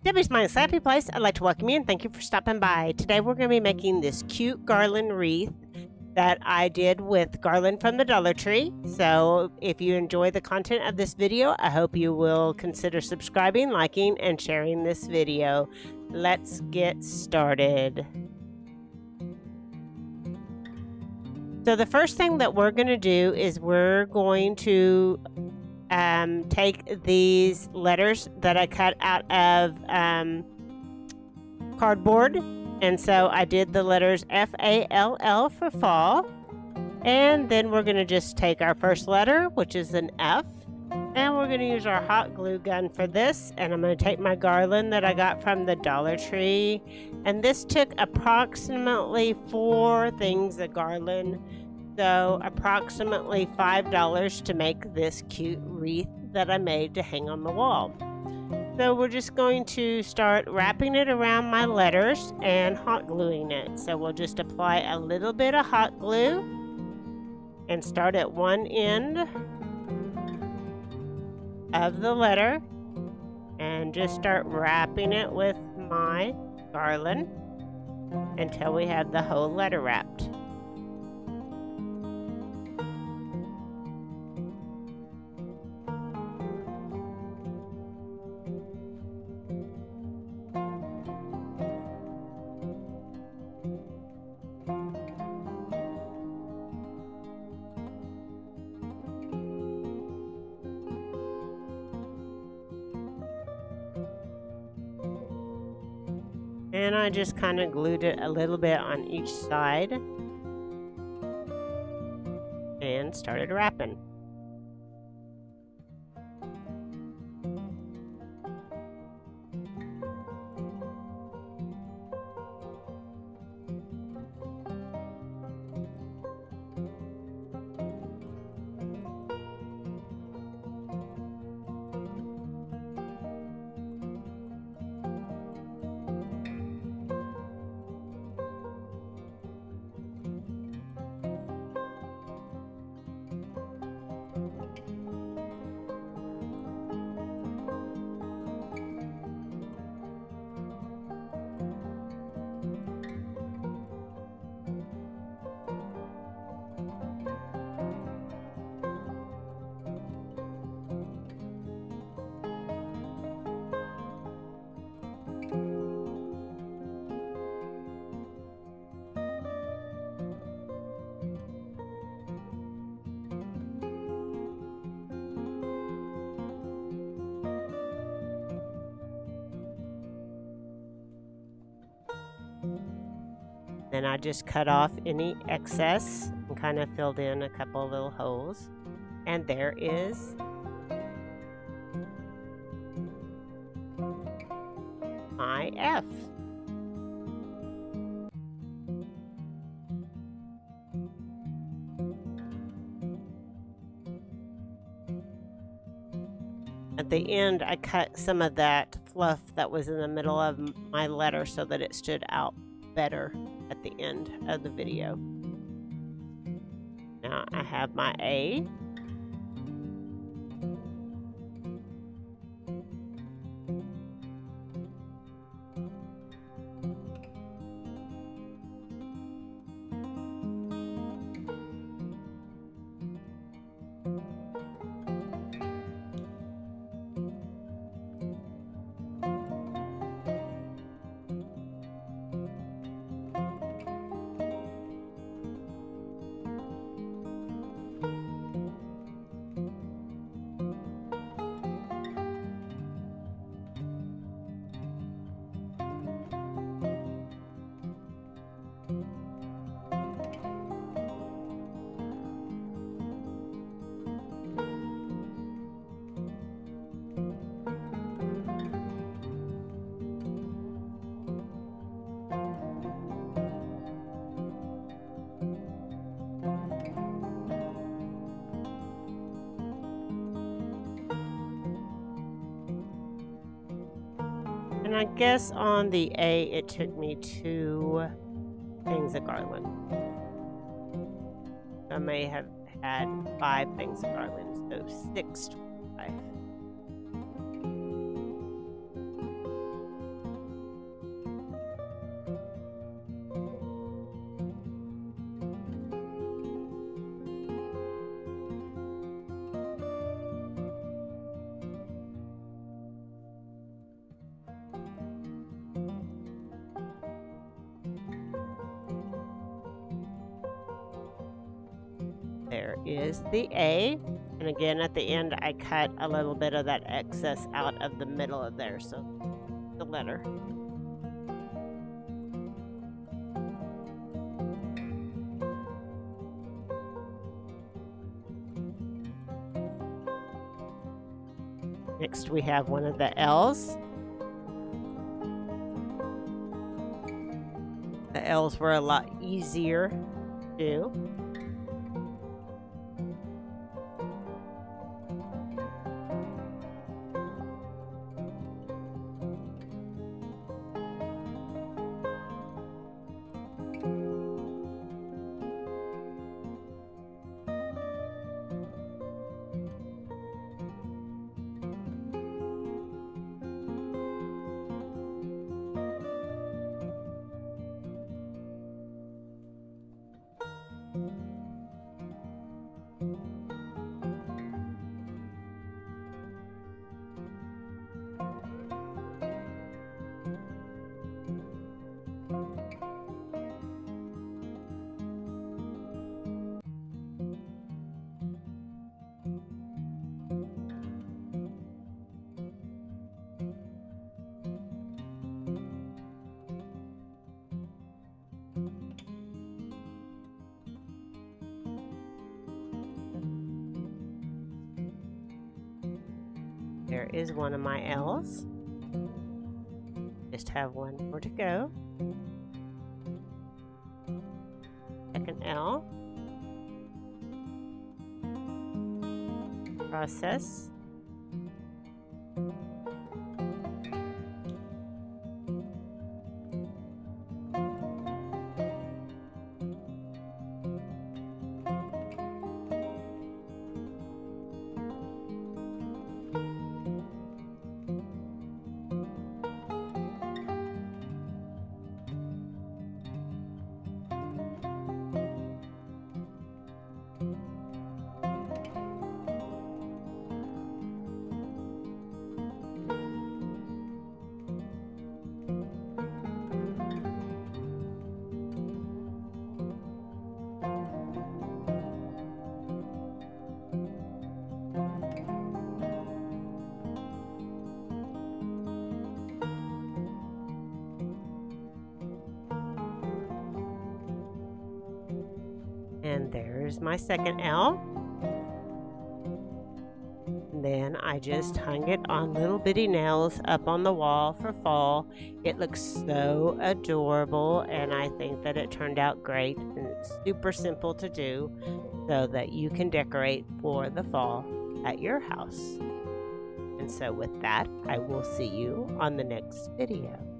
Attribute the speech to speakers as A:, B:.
A: Debbie's Mind's Happy Place. I'd like to welcome you and thank you for stopping by. Today we're going to be making this cute garland wreath that I did with garland from the Dollar Tree. So if you enjoy the content of this video, I hope you will consider subscribing, liking, and sharing this video. Let's get started. So the first thing that we're going to do is we're going to take these letters that I cut out of cardboard, and so I did the letters F-A-L-L for fall, and then we're going to just take our first letter, which is an F, and we're going to use our hot glue gun for this, and I'm going to take my garland that I got from the Dollar Tree, and this took approximately 4 things of garland. So approximately $5 to make this cute wreath that I made to hang on the wall. So we're just going to start wrapping it around my letters and hot gluing it. So we'll just apply a little bit of hot glue and start at one end of the letter and just start wrapping it with my garland until we have the whole letter wrapped. And I just kind of glued it a little bit on each side and started wrapping. Then I just cut off any excess and kind of filled in a couple of little holes. And there is my F. At the end, I cut some of that fluff that was in the middle of my letter so that it stood out better at the end of the video. Now I have my A. And I guess on the A, it took me 2 things of garland. I may have had 5 things of garland, so 6 to 5. there is the A. And again, at the end, I cut a little bit of that excess out of the middle of there, so the letter. Next, we have one of the L's. The L's were a lot easier to do. There is one of my L's. Just have one more to go. Second L. Process. And there's my second L. And then I just hung it on little bitty nails up on the wall for fall. It looks so adorable, and I think that it turned out great, and it's super simple to do so that you can decorate for the fall at your house. And so with that, I will see you on the next video.